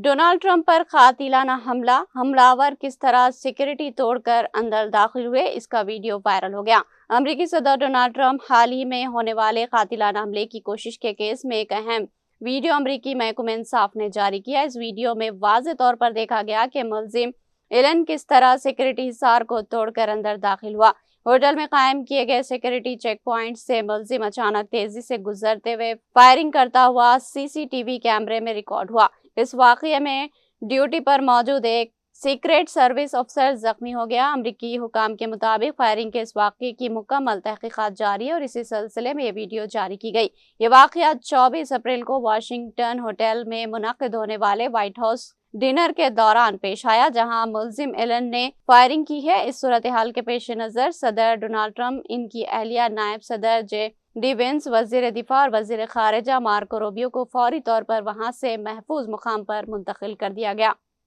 Donald Trump پر قاتلانہ حملہ، حملاور کس طرح سیکورٹی توڑ کر اندر داخل ہوئے، اس کا ویڈیو وائرل ہو گیا۔ امریکی صدر ڈونلڈ ٹرمپ حال ہی میں ہونے والے قاتلانہ حملے کی کوشش کے کیس میں ایک اہم ویڈیو امریکی محکمہ انصاف نے جاری کیا۔ اس ویڈیو میں واضح طور پر دیکھا گیا کہ ملزم ایلن کس طرح سیکورٹی حصار کو توڑ کر اندر داخل ہوا۔ ہوٹل میں قائم کیے گئے سیکورٹی چیک پوائنٹ سے ملزم اچانک تیزی سے گزرتے ہوئے فائرنگ کرتا ہوا سی سی ٹی وی کیمرے میں ریکارڈ ہوا۔ اس واقعے میں ڈیوٹی پر موجود ایک سیکریٹ سروس افسر زخمی ہو گیا۔ امریکی حکام کے مطابق فائرنگ کے اس واقعے کی مکمل تحقیقات جاری ہے اور اسی سلسلے میں یہ ویڈیو جاری کی گئی۔ یہ واقعہ 24 اپریل کو واشنگٹن ہوٹل میں منعقد ہونے والے وائٹ ہاؤس ڈنر کے دوران پیش آیا، جہاں ملزم ایلن نے فائرنگ کی ہے۔ اس صورتحال کے پیش نظر صدر ڈونلڈ ٹرمپ، ان کی اہلیہ نائب صدر جے ڈی وینس، وزیر دفاع اور وزیر خارجہ مارکو روبیو کو فوری طور پر وہاں سے محفوظ مقام پر منتقل کر دیا گیا۔